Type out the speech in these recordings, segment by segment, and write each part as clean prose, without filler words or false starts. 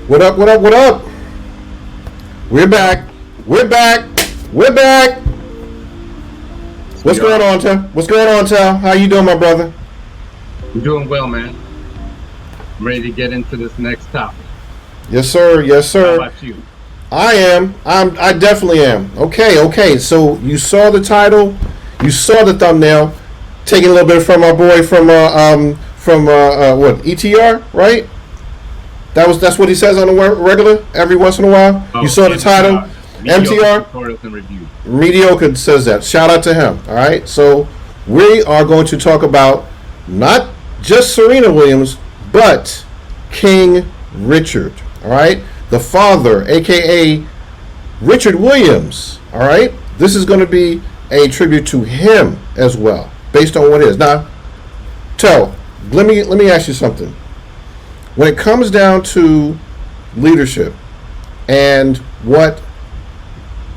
What up? What up? What up? We're back. We're back. We're back. What's going on, Tal? What's going on, Tal? How you doing, my brother? I'm doing well, man. I'm ready to get into this next topic. Yes, sir. Yes, sir. How about you? I am. I definitely am. Okay. So you saw the title, you saw the thumbnail, taking a little bit from our boy from what ETR, right? That's what he says on the regular every once in a while. You saw the title, MTR. Mediocre says that. Shout out to him. All right. So we are going to talk about not just Serena Williams, but King Richard. All right. The father, aka Richard Williams. All right. This is going to be a tribute to him as well, based on what it is. Now, let me ask you something. When it comes down to leadership and what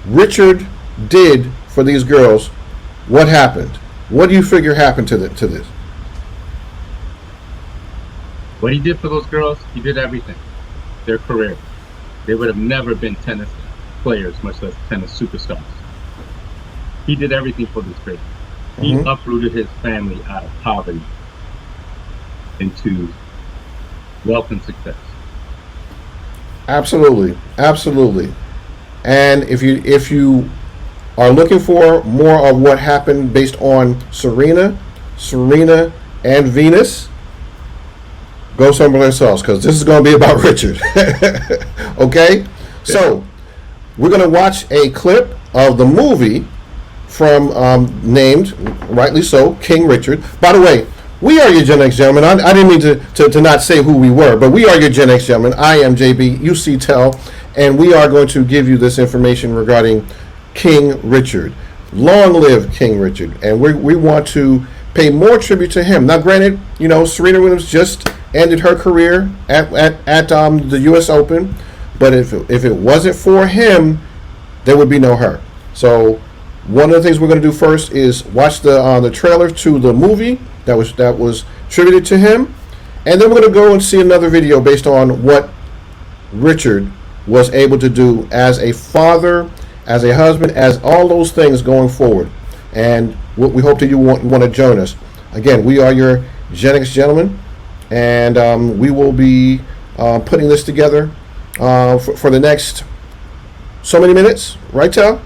Richard did for these girls, what happened? What do you figure happened to this? What he did for those girls, he did everything. Their career. They would have never been tennis players, much less tennis superstars. He did everything for this girl. He uprooted his family out of poverty into wealth and success. Absolutely. And if you are looking for more of what happened based on Serena and Venus, go somewhere else, because this is going to be about Richard. Okay? Yeah. So we're going to watch a clip of the movie from named, rightly so, King Richard. By the way, we are your Gen X gentlemen. I didn't mean to not say who we were, but we are your Gen X gentlemen. I am JB, you see Tel, and we are going to give you this information regarding King Richard. Long live King Richard. And we want to pay more tribute to him. Now, granted, Serena Williams just ended her career at the U.S. Open, but if it wasn't for him, there would be no her. So one of the things we're going to do first is watch the trailer to the movie that was attributed to him, and then we're going to go and see another video based on what Richard was able to do as a father, as a husband, as all those things going forward. And we hope that you want to join us. Again, we are your Gen X gentlemen, and we will be putting this together for the next so many minutes, right, Tal?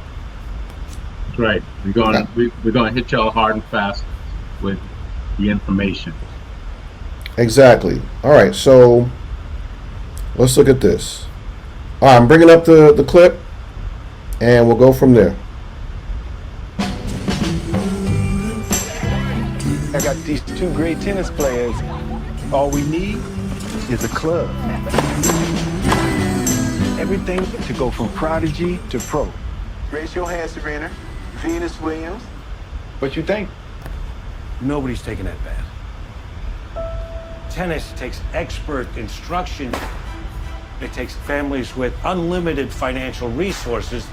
That's right. We're gonna hit y'all hard and fast with the information. Exactly. All right, so let's look at this. All right, I'm bringing up the clip, and we'll go from there. I got these two great tennis players. All we need is a club. Everything to go from prodigy to pro. Raise your hand, Serena. Venus Williams. What you think? Nobody's taking that bad. Tennis takes expert instruction. It takes families with unlimited financial resources.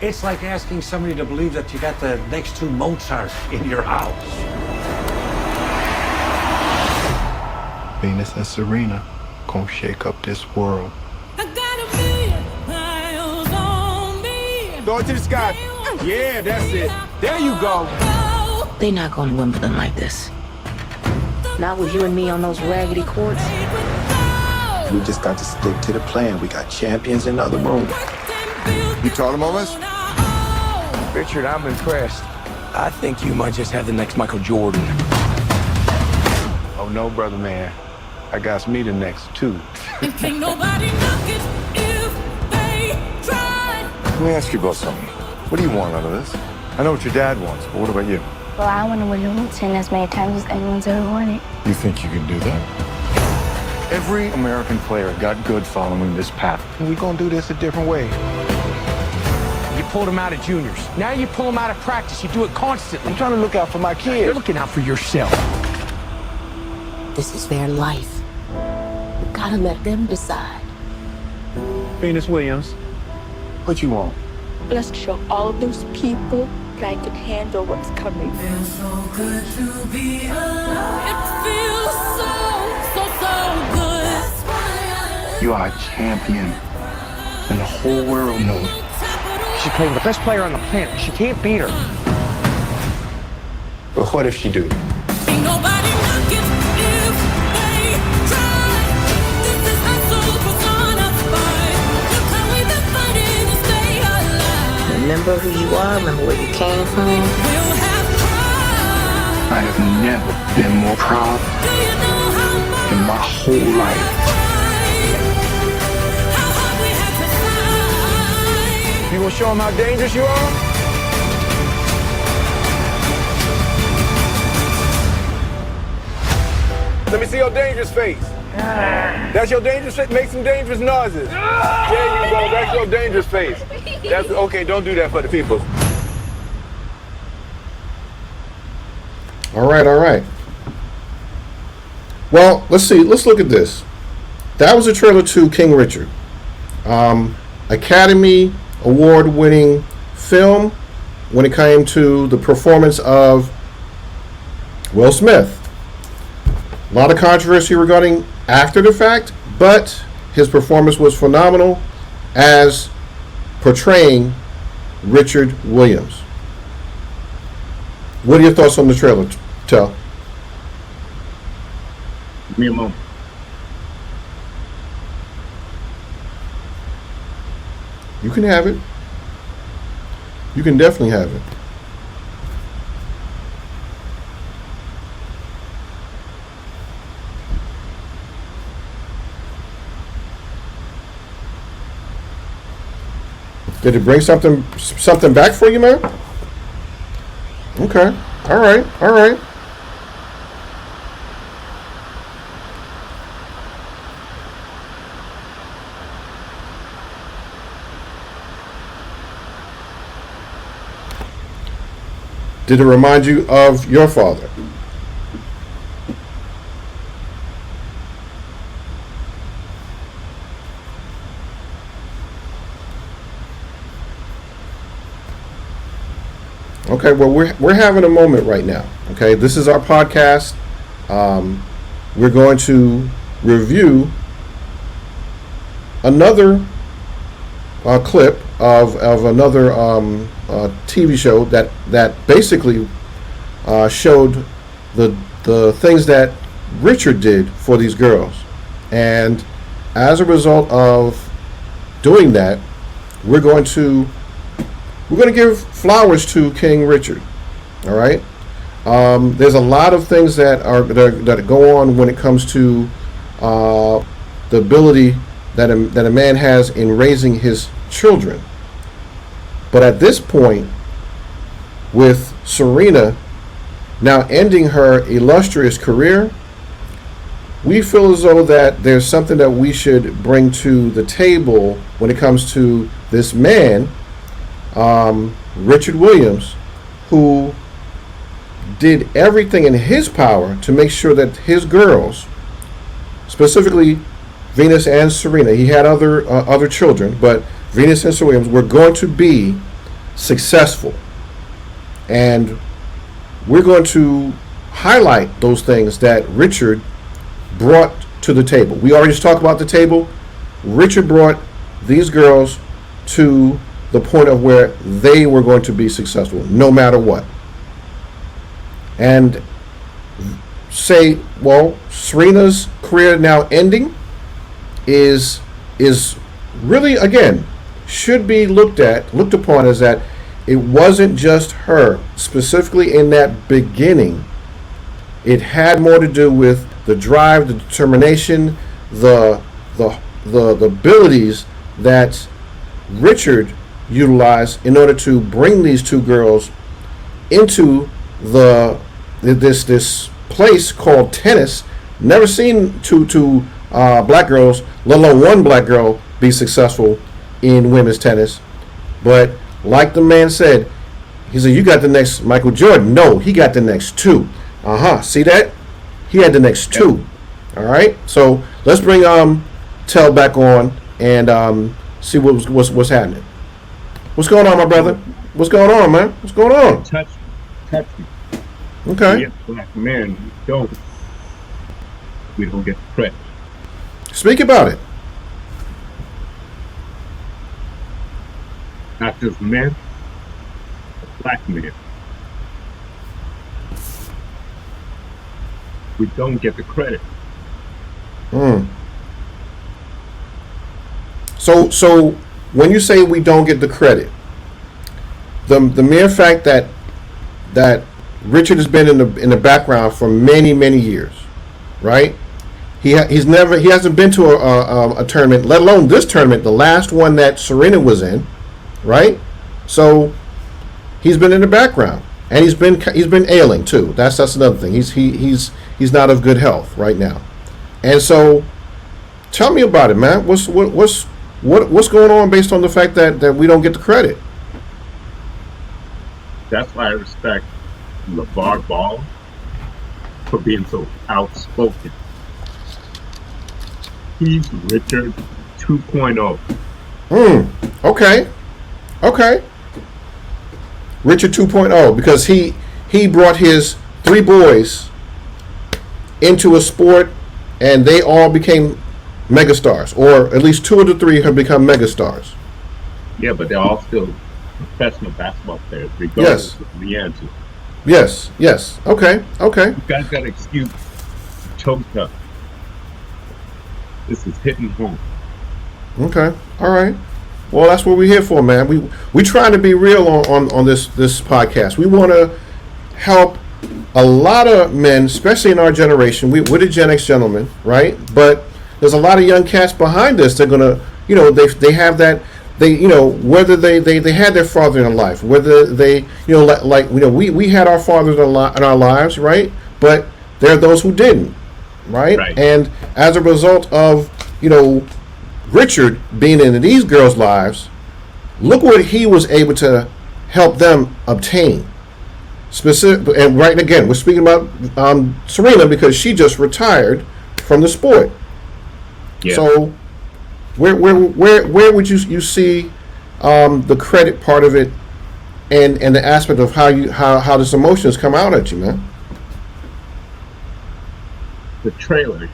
It's like asking somebody to believe that you got the next two Mozarts in your house. Venus and Serena gonna shake up this world. I got 1,000,000 miles on me. Throw it to the sky. Yeah, that's it. There you go. They're not going to Wimbledon like this. Not with you and me on those raggedy courts. We just got to stick to the plan. We got champions in the other room. You taught him all this? Richard, I'm impressed. I think you might just have the next Michael Jordan. Oh no, brother man. I got me the next too. Can't nobody knock it if they try. Let me ask you about something. What do you want out of this? I know what your dad wants, but what about you? Well, I want to win Wimbledon as many times as anyone's ever won it. You think you can do that? Every American player got good following this path. We're gonna do this a different way. You pulled them out of juniors. Now you pull them out of practice. You do it constantly. I'm trying to look out for my kids. You're looking out for yourself. This is their life. You gotta let them decide. Venus Williams, what you want? Let's show all of those people that I can handle what's coming. Feels so good to be alive. It feels so good. You are a champion, and the whole world knows it. She's playing the best player on the planet. She can't beat her. But what if she do? Ain't nobody looking if they try. This is hustle personified. Look how we've been fighting to stay alive. Remember who you are, remember where you came from. We'll have pride. I have never been more proud Do you know how much in my whole life. how hard we had to fight? You gonna show them how dangerous you are? Let me see your dangerous face. That's your dangerous face. Make some dangerous noises. There you go. That's your dangerous face. That's okay. Don't do that for the people. All right, all right. Well, let's see. Let's look at this. That was a trailer to King Richard, Academy Award-winning film when it came to the performance of Will Smith. A lot of controversy regarding after the fact, but his performance was phenomenal as portraying Richard Williams. What are your thoughts on the trailer, Tell? Give me a moment. You can have it. You can definitely have it. Did it bring something back for you, man? Okay. All right. All right. Did it remind you of your father? Okay, well, we're having a moment right now. Okay, this is our podcast. We're going to review another clip of another TV show that basically showed the things that Richard did for these girls, and as a result of doing that, we're going to give flowers to King Richard. All right. There's a lot of things that go on when it comes to the ability that a man has in raising his children. But at this point, with Serena now ending her illustrious career, we feel as though that there's something that we should bring to the table when it comes to this man, Richard Williams, who did everything in his power to make sure that his girls, specifically Venus and Serena, he had other children, but Venus and Serena Williams were going to be successful. And we're going to highlight those things that Richard brought to the table. We already talked about the table. Richard brought these girls to the point of where they were going to be successful no matter what. And say, well, Serena's career now ending is really, again, should be looked upon as that it wasn't just her specifically in that beginning. It had more to do with the drive, the determination, the abilities that Richard utilized in order to bring these two girls into this place called tennis. Never seen two black girls, let alone one black girl, be successful in women's tennis. But like the man said, he said, "You got the next Michael Jordan." No, he got the next two. See that? He had the next two. All right. So let's bring Tell back on and see what's happening. What's going on, my brother? What's going on, man? What's going on? Touch me. Okay. Yes, black men, we don't get the credit. Speak about it. not just men, but black men. We don't get the credit. So when you say we don't get the credit, the mere fact that Richard has been in the background for many years, right? He hasn't been to a tournament, let alone this tournament, the last one that Serena was in, right? So he's been in the background, and he's been ailing too. That's another thing. He's not of good health right now, and so tell me about it, man. What's going on based on the fact that we don't get the credit? That's why I respect LeVar Ball for being so outspoken. He's Richard 2.0. Okay. Richard 2.0, because he brought his 3 boys into a sport, and they all became megastars, or at least 2 of the 3 have become megastars. Yeah, but they're all still professional basketball players, regardless of the answer. Yes. Okay. You guys got to excuse choked up. This is hitting home. Okay. All right. Well, that's what we're here for, man. We trying to be real on this podcast. We want to help a lot of men, especially in our generation. We're the Gen X gentlemen, right? But there's a lot of young cats behind us. They're gonna, they have that. Whether they had their father in their life, whether they, we had our fathers in our lives, right? But there are those who didn't, right? And as a result of, Richard being in these girls' lives, look what he was able to help them obtain. And right again, we're speaking about Serena, because she just retired from the sport. Yeah. So where would you see the credit part of it, and the aspect of how this emotions come out at you, man? The trailer is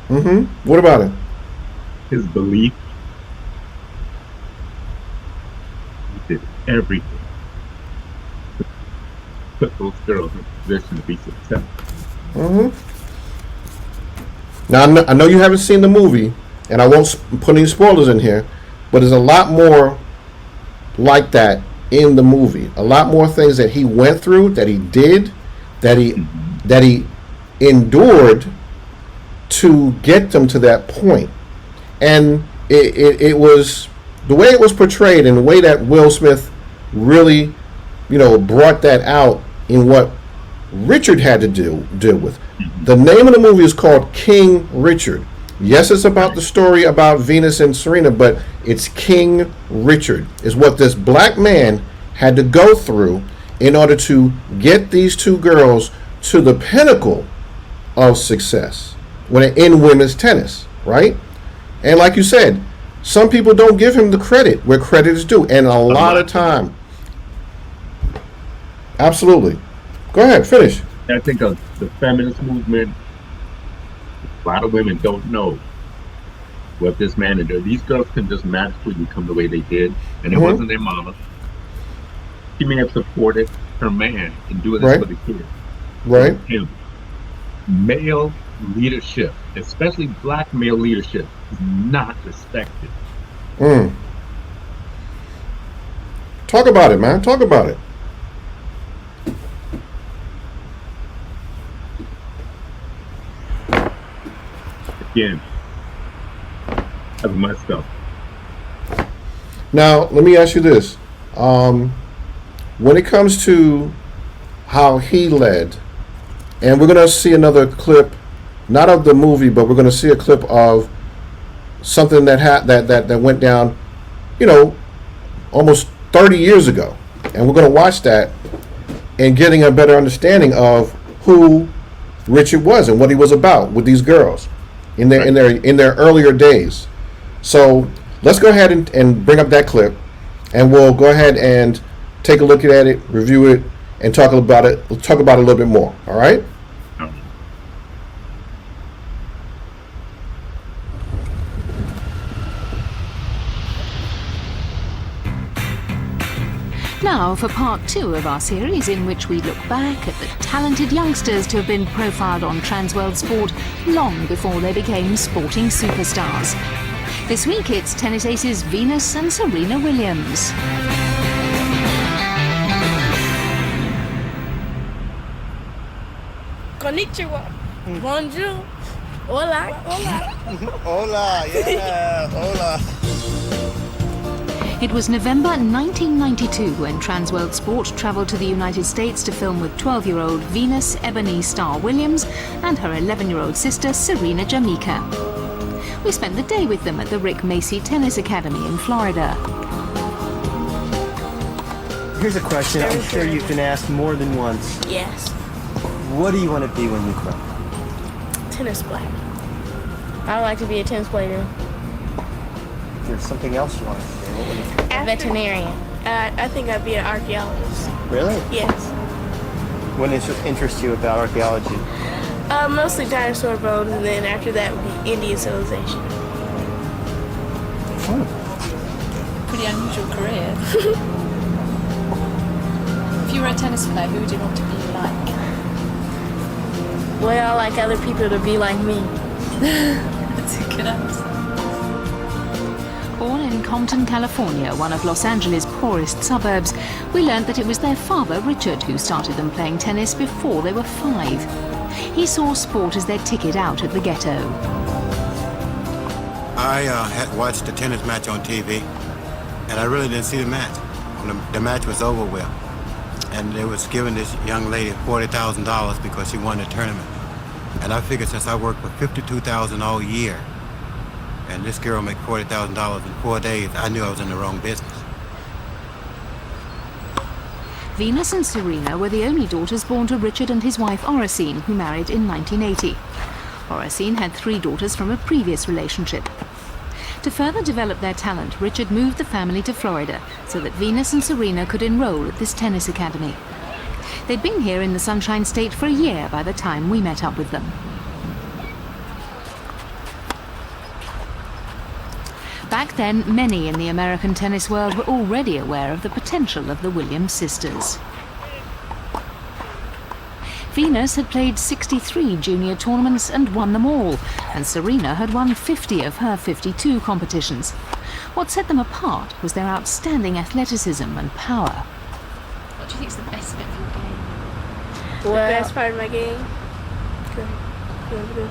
hidden. What about it? His belief. He did everything to put those girls in a position to be successful. Now I know you haven't seen the movie, and I won't put any spoilers in here, but there's a lot more like that in the movie. A lot more things that he went through, that he did, that he endured to get them to that point. And it was the way it was portrayed, and the way that Will Smith really, brought that out in what Richard had to deal with. The name of the movie is called King Richard. Yes, it's about the story about Venus and Serena, but it's King Richard is what this black man had to go through in order to get these 2 girls to the pinnacle of success in women's tennis, right? And like you said, some people don't give him the credit where credit is due, and a lot of time. Absolutely. Go ahead, finish. I think of the feminist movement. A lot of women don't know what this man did. These girls can just magically become the way they did, and it wasn't their mama. She may have supported her man in doing this for the kids. Right. Him. Male leadership, especially black male leadership, is not respected. Talk about it, man. Talk about it. Again, as myself. Now, let me ask you this. When it comes to how he led, and we're going to see another clip, not of the movie, but we're going to see a clip of something that went down, almost 30 years ago. And we're going to watch that and getting a better understanding of who Richard was and what he was about with these girls in their earlier days. So let's go ahead and bring up that clip, and we'll go ahead and take a look at it, review it, and talk about it. We'll talk about it a little bit more. All right. Now for part 2 of our series, in which we look back at the talented youngsters to have been profiled on Transworld Sport long before they became sporting superstars. This week it's tennis aces Venus and Serena Williams. Konnichiwa. Bonjour. Hola. Hola. Hola, yeah, hola. It was November 1992 when Transworld Sport travelled to the United States to film with 12-year-old Venus Ebony Star Williams and her 11-year-old sister Serena Jamaica. We spent the day with them at the Rick Macy Tennis Academy in Florida. Here's a question I'm sure you've been asked more than once. Yes. What do you want to be when you grow up? Tennis player. I would like to be a tennis player. If there's something else you want to be, what would it be? A veterinarian. I think I'd be an archaeologist. Really? Yes. What interests you about archaeology? Mostly dinosaur bones, and then after that would be Indian civilization. Pretty unusual career. If you were a tennis player, who would you want to be like? Well, I like other people to be like me. That's a good answer. Born in Compton, California, one of Los Angeles' poorest suburbs, we learned that it was their father, Richard, who started them playing tennis before they were 5. He saw sport as their ticket out of the ghetto. I had watched the tennis match on TV, and I really didn't see the match. The match was over with, and they was giving this young lady $40,000 because she won the tournament. And I figured since I worked for $52,000 all year, and this girl made $40,000 in 4 days, I knew I was in the wrong business. Venus and Serena were the only daughters born to Richard and his wife Oracene, who married in 1980. Oracene had 3 daughters from a previous relationship. To further develop their talent, Richard moved the family to Florida so that Venus and Serena could enroll at this tennis academy. They'd been here in the Sunshine State for a year by the time we met up with them. Back then, many in the American tennis world were already aware of the potential of the Williams sisters. Venus had played 63 junior tournaments and won them all, and Serena had won 50 of her 52 competitions. What set them apart was their outstanding athleticism and power. What do you think is the best bit of your game? The best part of my game? Good.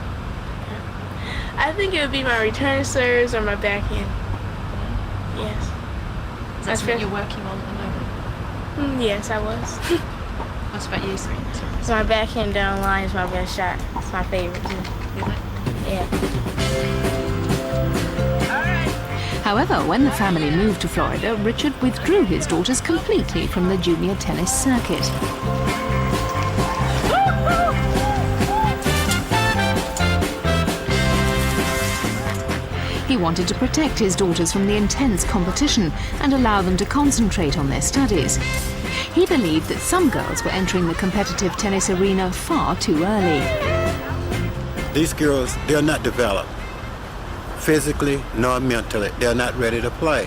I think it would be my return serves or my backhand. Yes. Is that something you're working on at the moment? Yes, I was. What about you, Serena? So my backhand down the line is my best shot. It's my favorite too. Yeah. However, when the family moved to Florida, Richard withdrew his daughters completely from the junior tennis circuit. He wanted to protect his daughters from the intense competition and allow them to concentrate on their studies. He believed that some girls were entering the competitive tennis arena far too early. These girls, they're not developed physically nor mentally. They're not ready to play,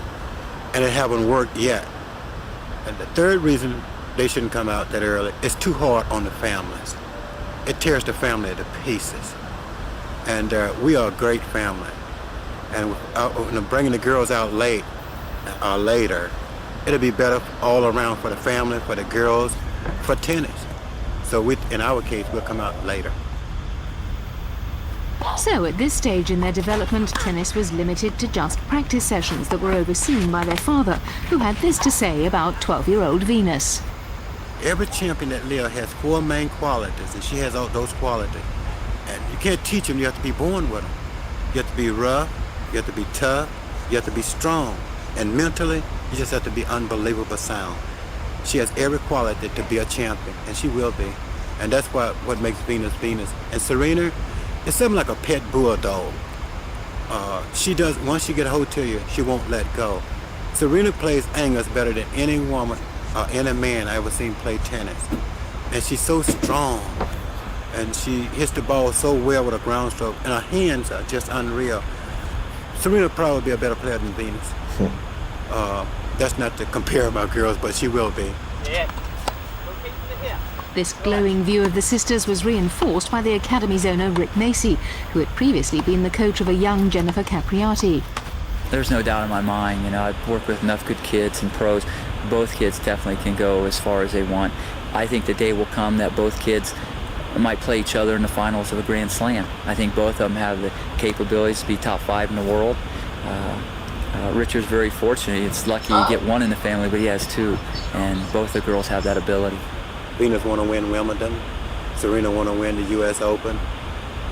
and it haven't worked yet. And the third reason they shouldn't come out that early is too hard on the families. It tears the family to pieces. And we are a great family. And bringing the girls out late or later, it'll be better all around for the family, for the girls, for tennis. So in our case, we'll come out later. So at this stage in their development, tennis was limited to just practice sessions that were overseen by their father, who had this to say about 12-year-old Venus. Every champion that lives has 4 main qualities, and she has all those qualities. And you can't teach them, you have to be born with them. You have to be rough, you have to be tough, you have to be strong. And mentally, you just have to be unbelievable sound. She has every quality to be a champion, and she will be. And that's what makes Venus Venus. And Serena, it's something like a pet bulldog. She does, once she get a hold to you, she won't let go. Serena plays angles better than any woman or any man I ever seen play tennis. And she's so strong. And she hits the ball so well with a ground stroke, and her hands are just unreal. Serena probably be a better player than Venus. That's not to compare my girls, but she will be. This glowing view of the sisters was reinforced by the Academy's owner Rick Macy, who had previously been the coach of a young Jennifer Capriati. There's no doubt in my mind, you know, I've worked with enough good kids and pros. Both kids definitely can go as far as they want. I think the day will come that both kids might play each other in the finals of a Grand Slam. I think both of them have the capabilities to be top 5 in the world. Richard's very fortunate. It's lucky you get one in the family, but he has 2, and both the girls have that ability. Venus want to win Wimbledon. Serena want to win the U.S. Open.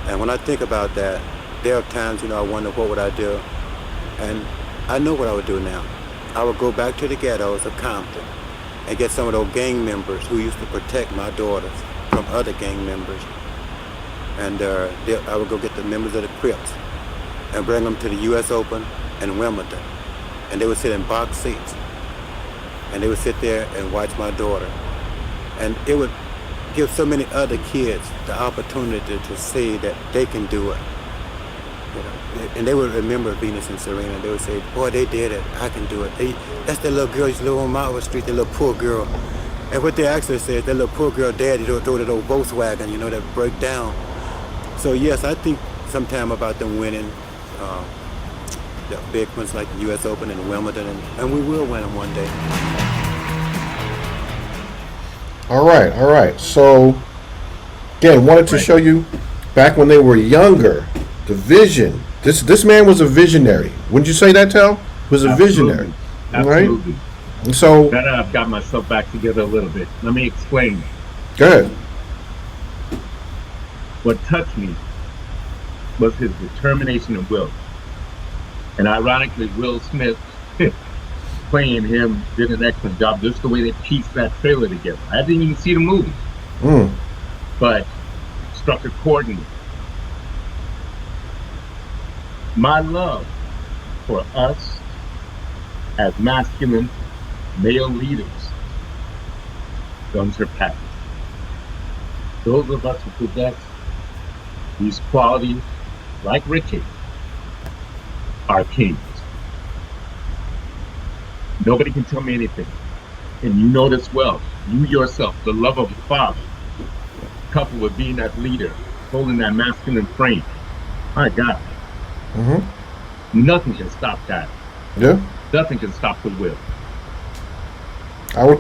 And when I think about that, there are times, you know, I wonder what would I do. And I know what I would do now. I would go back to the ghettos of Compton and get some of those gang members who used to protect my daughters from other gang members. And I would go get the members of the Crips and bring them to the U.S. Open and Wimbledon. And they would sit in box seats. And they would sit there and watch my daughter. And it would give so many other kids the opportunity to see that they can do it. You know, and they would remember Venus and Serena. They would say, boy, they did it. I can do it. That's that little girl who used to live on Marwood Street, that little poor girl. And what they actually said, that little poor girl daddy drove that old Volkswagen, you know, that broke down. So yes, I think sometime about them winning the big ones like the U.S. Open and Wimbledon, and we will win them one day. All right. So, again, wanted to show you back when they were younger, the vision. This man was a visionary. Wouldn't you say that, Tel? Was a visionary. Absolutely. Right? And so, Better I've got myself back together a little bit. Let me explain. Go ahead. What touched me was his determination and will. And ironically, Will Smith playing him did an excellent job. Just the way they pieced that trailer together. I didn't even see the movie, but struck a chord in me. My love for us as masculine male leaders don't surpass. Those of us who possess these qualities, like Richard, are kings. Nobody can tell me anything. And you know this well. You yourself, the love of a father, coupled with being that leader, holding that masculine frame. My God. Nothing can stop that. Yeah. Nothing can stop the will. I would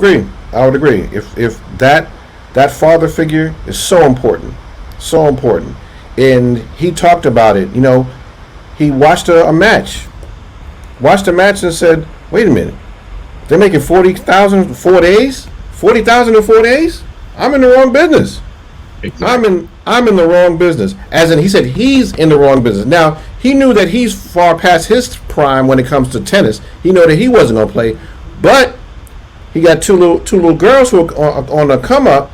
agree. If that father figure is so important, and he talked about it. You know, he watched a match and said, "Wait a minute, they're making 40,000 in 4 days. 40,000 in 4 days. I'm in the wrong business. Exactly. I'm in the wrong business." As in, he said he's in the wrong business. Now he knew that he's far past his prime when it comes to tennis. He knew that he wasn't gonna play, but he got two little girls who are on the come up,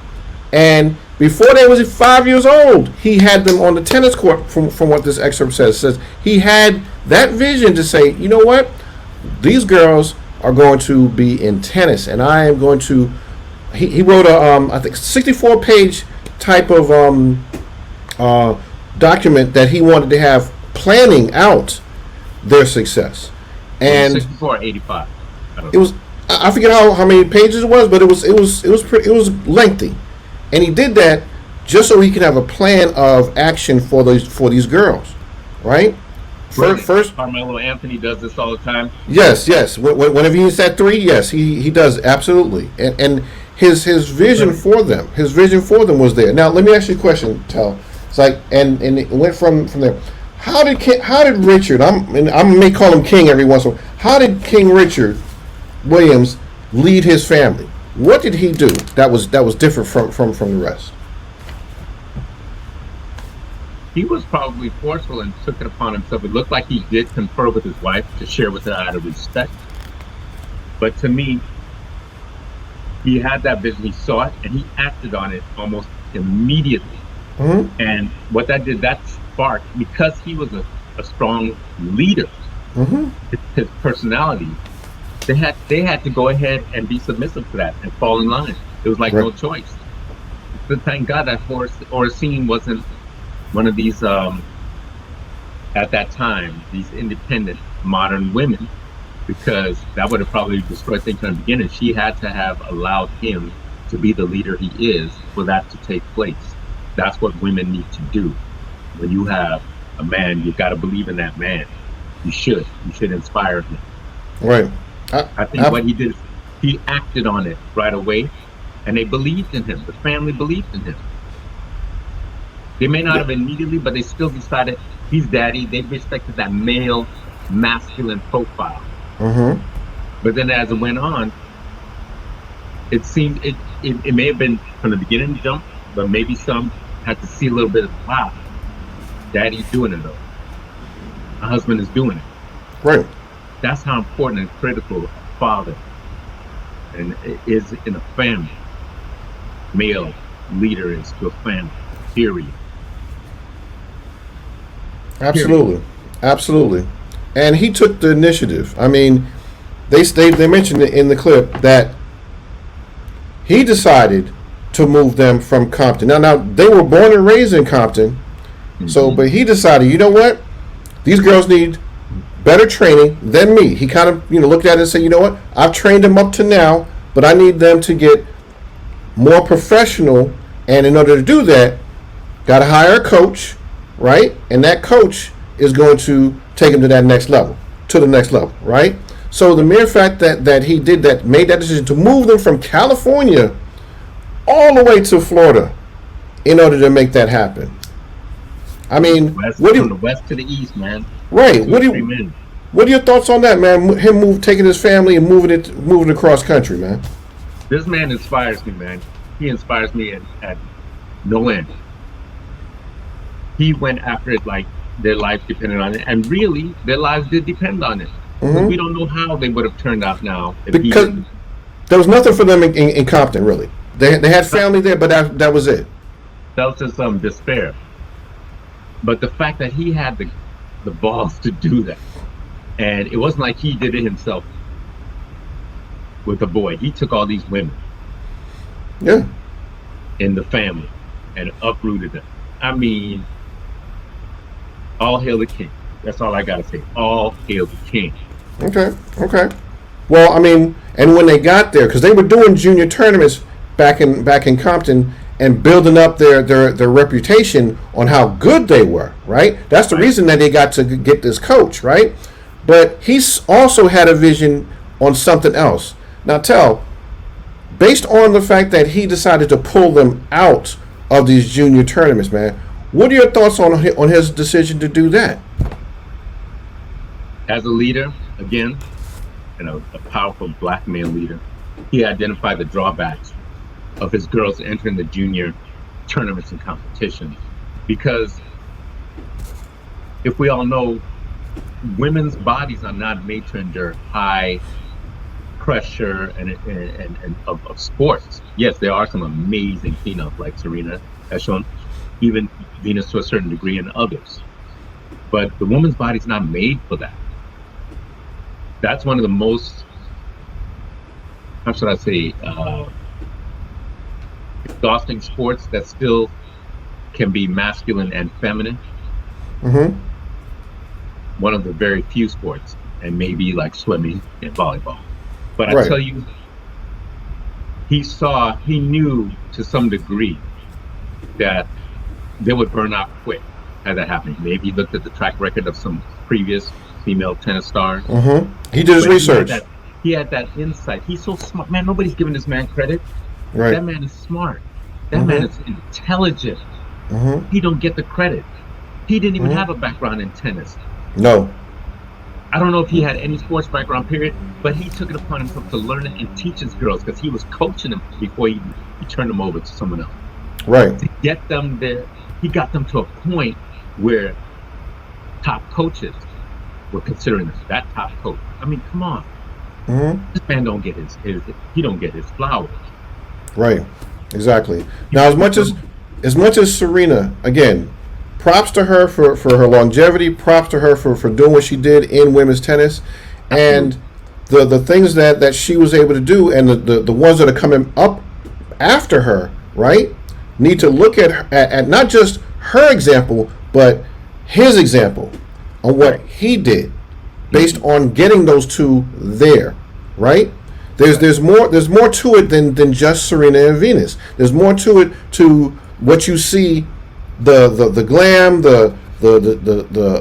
and before they was 5 years old, he had them on the tennis court. From what this excerpt says he had that vision to say, you know what, these girls are going to be in tennis, and I am going to. He wrote a I think 64-page type of document that he wanted to have planning out their success, and 64 or 85. It was. I forget how many pages it was, but it was lengthy, and he did that just so he could have a plan of action for these girls, right? First, Carmelo Anthony does this all the time. Yes. Whenever he hits that 3, yes, he does absolutely, and his vision for them, was there. Now let me ask you a question, Tel. It's like, and it went from there. How did Richard? I may call him King every once in a while. How did King Richard Williams lead his family? What did he do that was different from the rest? He was probably forceful and took it upon himself. It looked like he did confer with his wife to share with her out of respect. But to me, he had that vision, he saw it, and he acted on it almost immediately. And what that did, that sparked, because he was a strong leader, his personality, they had to go ahead and be submissive to that and fall in line. It was like no choice. But thank God that Oracene wasn't one of these, at that time, these independent modern women, because that would have probably destroyed things from the beginning. She had to have allowed him to be the leader he is for that to take place. That's what women need to do. When you have a man, you've got to believe in that man. You should inspire him. Right. I think what he did, he acted on it right away, and they believed in him. The family believed in him. They may not have immediately, but they still decided he's daddy. They respected that male, masculine profile. Mm-hmm. But then as it went on, it seemed it may have been from the beginning jump, but maybe some had to see a little bit of, wow, daddy's doing it though. My husband is doing it. Right. That's how important and critical a father and is in a family. Male leader is to a family. Period. Absolutely. Absolutely. And he took the initiative. I mean, they mentioned it in the clip that he decided to move them from Compton. Now they were born and raised in Compton. Mm-hmm. So, but he decided, you know what? These girls need better training than me. He kind of, looked at it and said, you know what? I've trained them up to now, but I need them to get more professional. And in order to do that, got to hire a coach, right? And that coach is going to take him to the next level, right? So the mere fact that he did that, made that decision to move them from California all the way to Florida in order to make that happen. I mean, from the west to the east, man. Right. What are your thoughts on that, man? Him taking his family and moving across country, man. This man inspires me, man. He inspires me at no end. He went after it like their life depended on it, and really, their lives did depend on it. Mm-hmm. We don't know how they would have turned out now. Because there was nothing for them in Compton, really. They had family there, but that was it. That was just some despair. But the fact that he had the balls to do that, and it wasn't like he did it himself with the boy. He took all these women, in the family, and uprooted them. I mean, all hail the king. That's all I gotta say. All hail the king. Okay. Well, I mean, and when they got there, because they were doing junior tournaments back in Compton and building up their reputation on how good they were, right? That's the reason that they got to get this coach, right? But he's also had a vision on something else. Now, based on the fact that he decided to pull them out of these junior tournaments, man, what are your thoughts on his decision to do that? As a leader, again, a powerful black male leader, he identified the drawbacks of his girls entering the junior tournaments and competitions. Because if we all know, women's bodies are not made to endure high pressure and of sports. Yes, there are some amazing females like Serena has shown, even Venus to a certain degree, and others. But the woman's body's not made for that. That's one of the most, how should I say, exhausting sports that still can be masculine and feminine. Mm-hmm. One of the very few sports, and maybe like swimming and volleyball. But I tell you, he knew to some degree that they would burn out quick had that happened. Maybe he looked at the track record of some previous female tennis stars. Mm-hmm. He did his research. He had that insight. He's so smart. Man, nobody's giving this man credit. Right. That man is smart. That man is intelligent. Mm-hmm. He don't get the credit. He didn't even have a background in tennis. No. I don't know if he had any sports background, period, but he took it upon himself to learn it and teach his girls because he was coaching them before he turned them over to someone else. Right. To get them there, he got them to a point where top coaches were considering this, that top coach. I mean, come on. Mm-hmm. This man don't get his flowers. Right. Exactly. Now, as much as Serena, again, props to her for her longevity, props to her for doing what she did in women's tennis, and the things that she was able to do, and the ones that are coming up after her, right, need to look at not just her example, but his example on what he did, based on getting those two there, right? There's more to it than just Serena and Venus. There's more to it, to what you see, the glam, the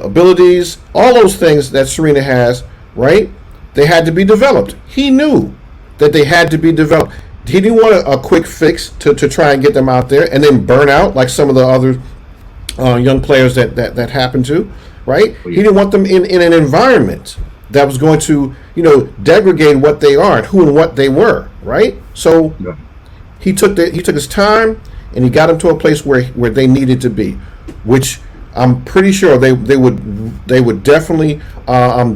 abilities, all those things that Serena has, right? They had to be developed. He knew that they had to be developed. He didn't want a quick fix to try and get them out there and then burn out like some of the other young players that happened to, right? He didn't want them in an environment that was going to, degrade what they are and who and what they were, right? So he took his time and he got them to a place where they needed to be, which I'm pretty sure they would definitely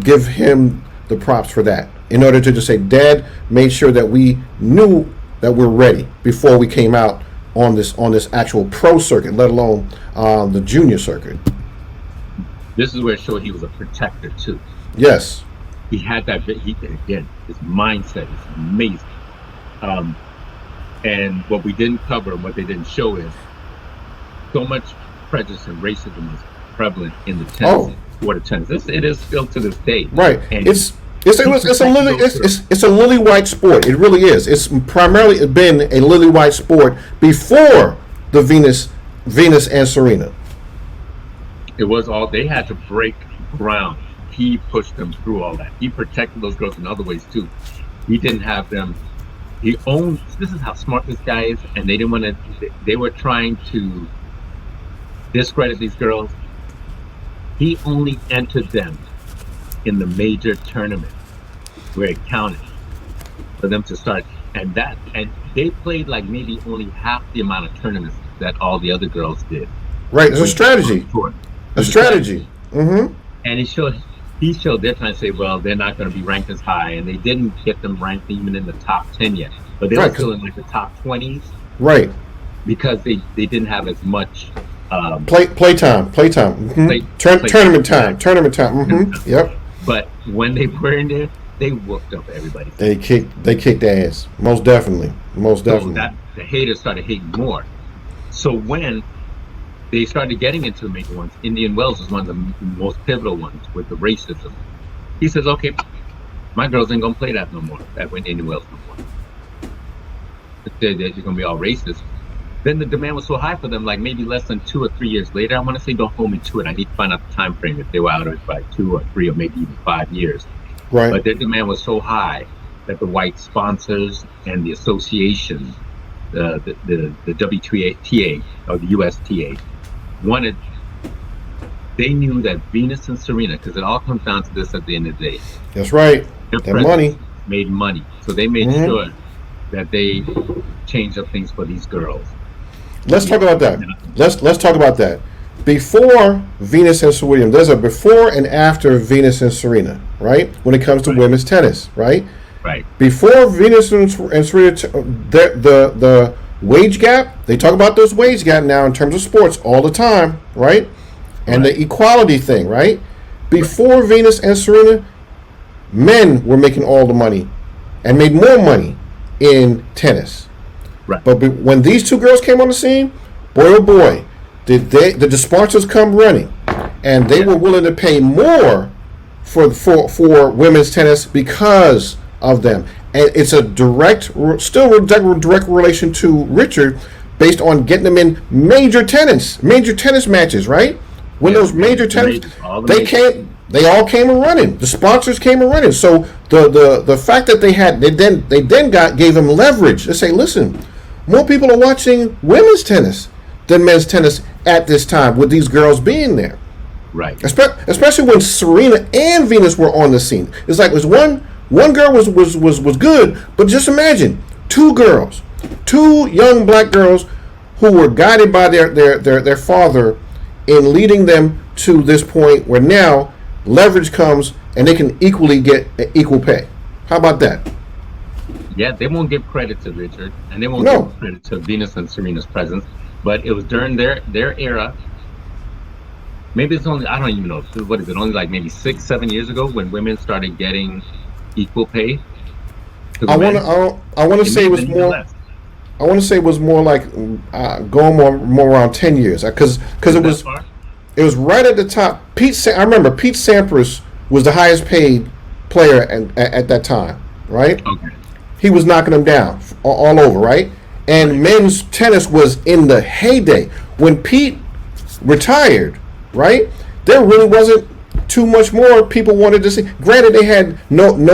give him the props for that, in order to just say, Dad made sure that we knew that we're ready before we came out on this actual pro circuit, let alone the junior circuit. This is where it showed he was a protector too. Yes. He had that. Again, his mindset is amazing. And what we didn't cover and what they didn't show is so much prejudice and racism is prevalent in the tennis, sport of tennis. It is still to this day. Right. And it's a lily white sport. It really is. It's primarily been a lily white sport before the Venus and Serena. It was all, they had to break ground. He pushed them through all that. He protected those girls in other ways too. He didn't have them. He owned. This is how smart this guy is, and they didn't want to. They were trying to discredit these girls. He only entered them in the major tournament where it counted for them to start, and they played like maybe only half the amount of tournaments that all the other girls did. Right, it's a strategy. A strategy. Mm-hmm. And he showed they're trying to say, well, they're not going to be ranked as high, and they didn't get them ranked even in the top 10 yet, but they were still in like the top 20s. Right. Because they didn't have as much playtime. Mm-hmm. Tournament time. Mm-hmm. Yep. But when they were in there, they whooped up everybody. They kicked ass. Most definitely. So the haters started hating more. So when they started getting into the major ones, Indian Wells was one of the most pivotal ones with the racism. He says, okay, my girls ain't gonna play that no more. That went Indian Wells no more. They're gonna be all racist. Then the demand was so high for them, like maybe less than 2 or 3 years later. I want to say, don't hold me to it. I need to find out the time frame if they were out of it by 2 or 3 or maybe even 5 years. Right. But their demand was so high that the white sponsors and the association, the WTA or the USTA, they knew that Venus and Serena, because it all comes down to this at the end of the day. That's right. Their money. Made money. So they made sure that they changed up things for these girls. Let's talk about that. Let's talk about that. Before Venus and Serena, there's a before and after Venus and Serena, right? When it comes to women's tennis, right? Right. Before Venus and Serena, the wage gap, they talk about those wage gap now in terms of sports all the time, right? And the equality thing, right? Before Venus and Serena, men were making all the money and made more money in tennis. Right. But when these two girls came on the scene, boy oh boy, did the sponsors come running, and they were willing to pay more for women's tennis because of them. And it's a direct relation to Richard, based on getting them in major tennis matches, right? When those major tennis, they all came a running. The sponsors came a running. So the fact that they then gave them leverage to say, listen, more people are watching women's tennis than men's tennis at this time, with these girls being there. Right. Especially when Serena and Venus were on the scene. It's like, was one girl was good, but just imagine two young black girls who were guided by their father in leading them to this point where now leverage comes and they can equally get equal pay. How about that? Yeah, they won't give credit to Richard, and they won't give credit to Venus and Serena's presence, but it was during their era. Maybe it's only, I don't even know, what is it, only like maybe 6-7 years ago when women started getting equal pay? I want to say it was more. I want to say it was more like going more around 10 years, because it was right at the top. I remember Pete Sampras was the highest paid player at that time, right? Okay. He was knocking them down all over, right? And men's tennis was in the heyday. When Pete retired, right, there really wasn't too much more people wanted to see. Granted, they had Novacek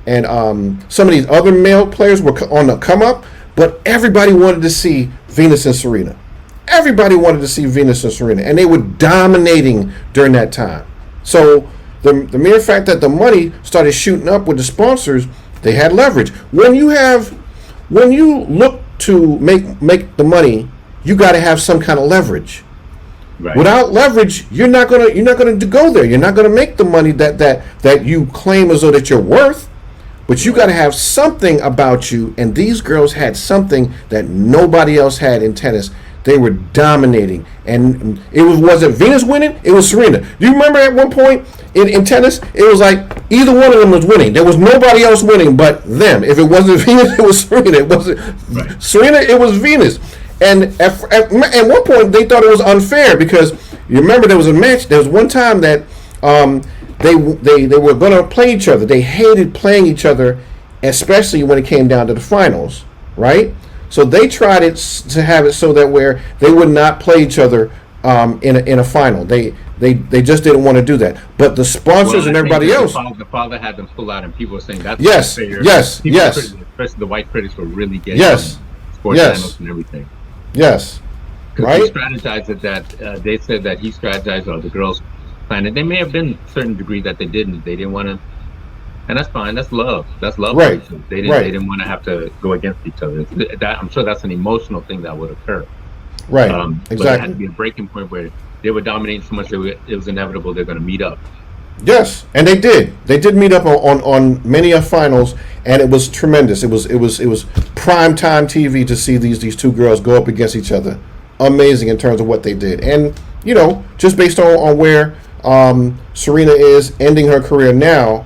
and some of these other male players were on the come up, but everybody wanted to see Venus and Serena. Everybody wanted to see Venus and Serena, and they were dominating during that time. So the mere fact that the money started shooting up with the sponsors, they had leverage. When you look to make the money, you got to have some kind of leverage. Right. Without leverage, you're not gonna go there. You're not gonna make the money that you claim as though that you're worth. But you got to have something about you, and these girls had something that nobody else had in tennis. They were dominating, and it wasn't Venus winning, it was Serena. Do you remember at one point in tennis, it was like either one of them was winning. There was nobody else winning but them. If it wasn't Venus, it was Serena. It wasn't Serena, it was Venus. And at one point, they thought it was unfair because you remember there was a match. There was one time that they were going to play each other. They hated playing each other, especially when it came down to the finals, right? So they tried to have it so that where they would not play each other in a final. They just didn't want to do that. But the sponsors and everybody else. The father had them pull out, and people were saying that's yes, fair. yes, People yes. especially the white critics were really getting yes, sports yes, channels and everything. Yes, right. He strategized that they said that he strategized, or the girls planned it. They may have been a certain degree that they didn't. They didn't want to, and that's fine. That's love. That's love. Right. They didn't. Right. They didn't want to have to go against each other. I'm sure that's an emotional thing that would occur. Right. But it had to be a breaking point where they were dominating so much that it was inevitable they're going to meet up. Yes, and they did. They did meet up on many a finals, and it was tremendous. It was prime time TV to see these two girls go up against each other. Amazing in terms of what they did, and just based on where Serena is ending her career now,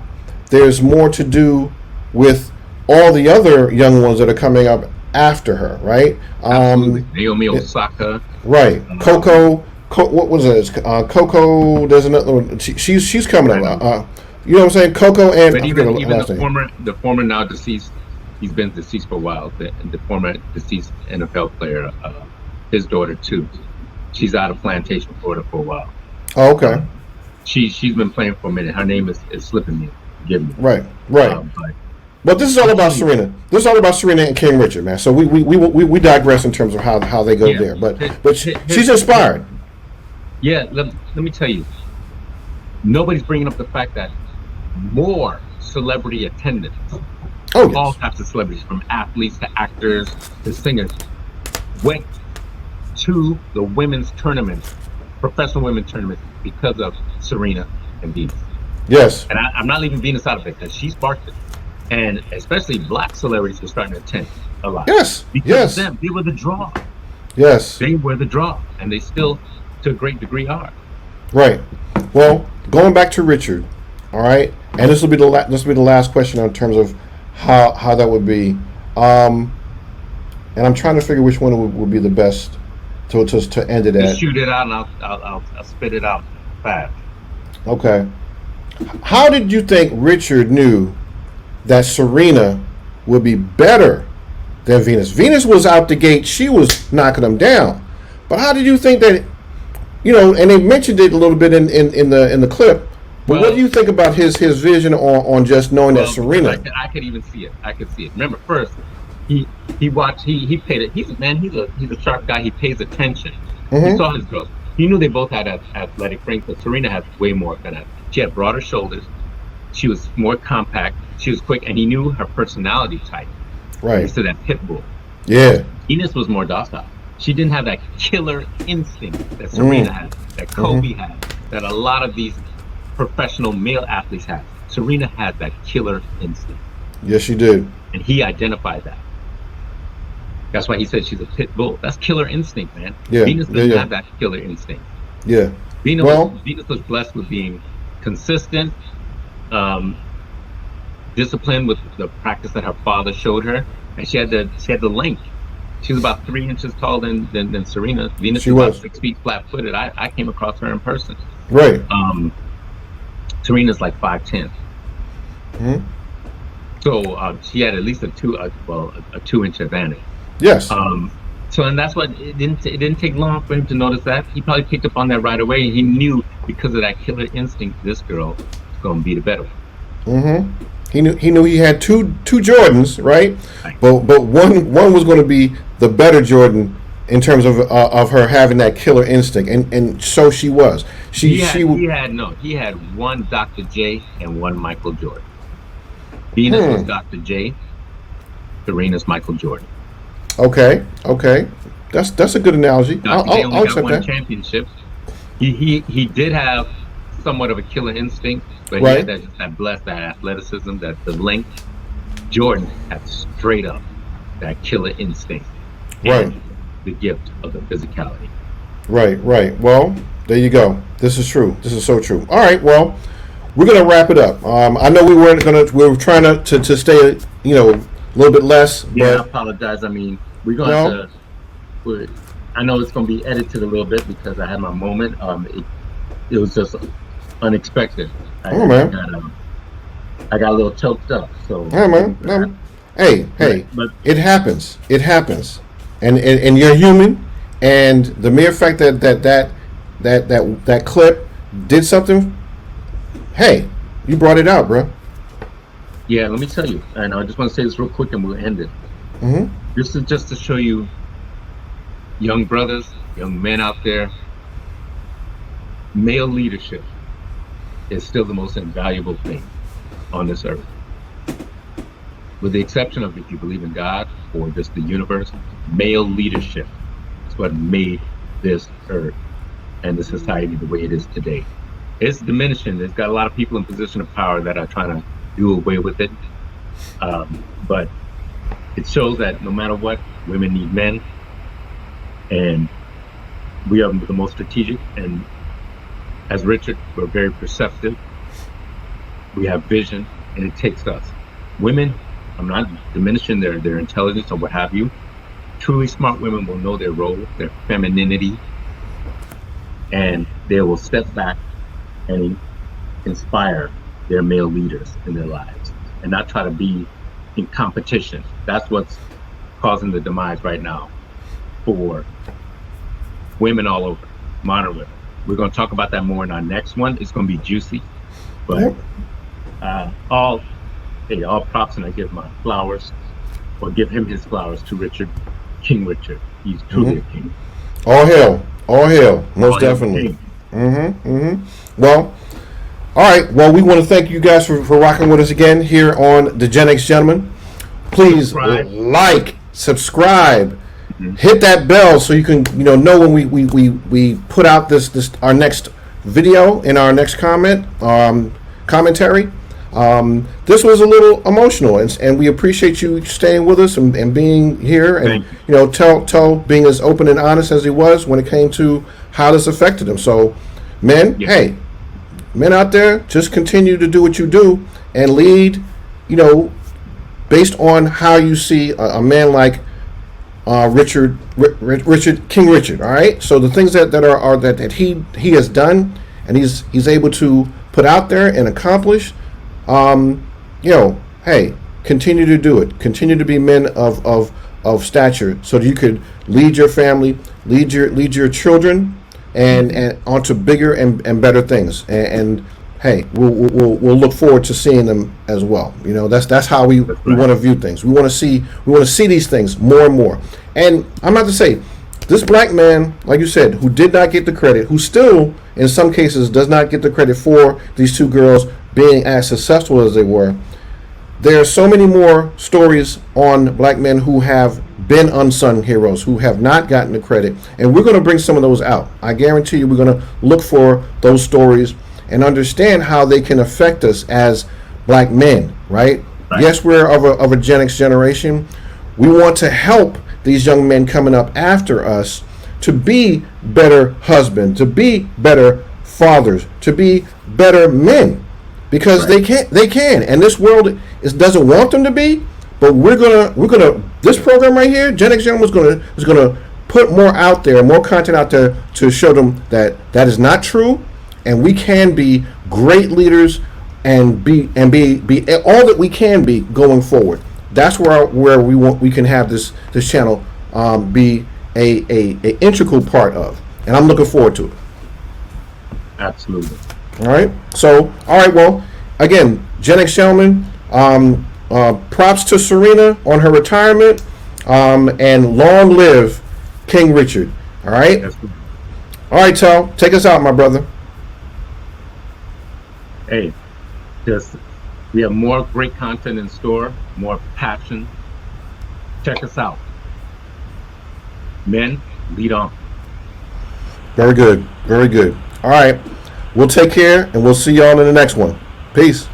there's more to do with all the other young ones that are coming up after her, right? Naomi Osaka, right? Coco. What was it? Coco. There's another one. She's coming up. You know what I'm saying? Coco and but even the former now deceased. He's been deceased for a while. The former deceased NFL player, his daughter too. She's out of Plantation, Florida for a while. Oh, okay. She's been playing for a minute. Her name is slipping me. Forgive me. Right. But this is all about Serena. This is all about Serena and King Richard, man. So we digress in terms of how they go there. But she's inspired. Yeah, let me tell you, nobody's bringing up the fact that more celebrity attendance, all types of celebrities, from athletes to actors to singers, went to the women's tournaments, professional women's tournaments, because of Serena and Venus. Yes. And I'm not leaving Venus out of it because she sparked it. And especially black celebrities were starting to attend a lot. Yes. Because of them, they were the draw. Yes. They were the draw, and they still, to a great degree, are. Right. Well, going back to Richard, all right, and this will be the last question in terms of how that would be, and I'm trying to figure which one would be the best to end it at. Just shoot it out, and I'll spit it out fast. Okay. How did you think Richard knew that Serena would be better than Venus? Venus was out the gate; she was knocking them down. But how did you think that? And they mentioned it a little bit in the clip. But what do you think about his vision on just knowing that Serena? I could even see it. I could see it. Remember, first he watched. He paid it. He's a sharp guy. He pays attention. Mm-hmm. He saw his girls. He knew they both had athletic frame, but Serena had way more than that. She had broader shoulders. She was more compact. She was quick, and he knew her personality type. Right. Instead of that pit bull. Yeah. Venus was more docile. She didn't have that killer instinct that Serena had, that Kobe had, that a lot of these professional male athletes have. Serena had that killer instinct. Yes, she did. And he identified that. That's why he said she's a pit bull. That's killer instinct, man. Yeah. Venus doesn't have that killer instinct. Yeah. Venus was blessed with being consistent, disciplined with the practice that her father showed her, and she had the length She was about 3 inches taller than Serena. Venus She was about was. 6 feet flat-footed. I came across her in person. Right. Serena's like 5'10". Mhm. So she had at least a 2-inch advantage. Yes. So, and that's what it didn't take long for him to notice that. He probably picked up on that right away, and he knew because of that killer instinct, this girl is going to be the better one. He knew he had two Jordans, right? But one was going to be the better Jordan in terms of her having that killer instinct, and so she was. He had one Dr. J and one Michael Jordan. Venus was Dr. J. Serena's Michael Jordan. Okay, that's a good analogy. Dr. J only I'll got accept one that. championship. He did have somewhat of a killer instinct, but Right. he had that athleticism, that the length. Jordan had straight up that killer instinct, Right. and the gift of the physicality. Right. Well, there you go. This is true. This is so true. All right. Well, we're gonna wrap it up. I know we were trying to stay, a little bit less. Yeah, But I apologize. I mean, we're going I know it's going to be edited a little bit because I had my moment. It was just unexpected. I got a little choked up. So yeah, man. Hey, but it happens. It happens, and you're human. And the mere fact that clip did something. Hey, you brought it out, bro. yeah, let me tell you, and I just want to say this real quick, and we'll end it. This is just to show you, young brothers, young men out there, male leadership is still the most invaluable thing on this earth. With the exception of if you believe in God or just the universe, male leadership is what made this earth and the society the way it is today. It's diminishing. It's got a lot of people in position of power that are trying to do away with it. But it shows that no matter what, women need men. And we are the most strategic. And as Richard, we're very perceptive. We have vision, and it takes us. Women, I'm not diminishing their intelligence or what have you. Truly smart women will know their role, their femininity, and they will step back and inspire their male leaders in their lives and not try to be in competition. That's what's causing the demise right now for women all over, modern women. We're going to talk about that more in our next one. It's going to be juicy, but all props, and I give my flowers, or give him his flowers to Richard, King Richard. He's truly a king. All hail, most definitely. Well, all right. Well, we want to thank you guys for rocking with us again here on the Gen X Gentleman. Please like, subscribe, hit that bell so you can know when we put out this our next video in our next commentary. This was a little emotional, and we appreciate you staying with us and being here, and tell being as open and honest as he was when it came to how this affected him. So, men, hey, men out there, just continue to do what you do and lead, based on how you see a man like Richard King Richard. All right. So the things that he has done and he's able to put out there and accomplish. Hey, continue to do it. Continue to be men of stature, so that you could lead your family, lead your children, and onto bigger and better things. And hey, we'll look forward to seeing them as well. That's how we want to view things. We want to see these things more and more. And I'm about to say, this black man, like you said, who did not get the credit, who still in some cases does not get the credit for these two girls being as successful as they were. There are so many more stories on black men who have been unsung heroes, who have not gotten the credit, and we're going to bring some of those out. I guarantee you we're going to look for those stories and understand how they can affect us as black men, right? Yes, we're of a Gen X generation. We want to help these young men coming up after us to be better husbands, to be better fathers, to be better men. Because they can, and this world doesn't want them to be. But we're gonna This program right here, Gen X Young, is gonna put more out there, more content out there to show them that that is not true, and we can be great leaders and be all that we can be going forward. That's where we can have this channel be a integral part of, and I'm looking forward to it. Absolutely. All right. So, all right. Well, again, Gen X Gentleman, props to Serena on her retirement, and long live King Richard. All right. All right, Tal, take us out, my brother. Hey, we have more great content in store, more passion. Check us out. Men, lead on. Very good. Very good. All right. We'll take care, and we'll see y'all in the next one. Peace.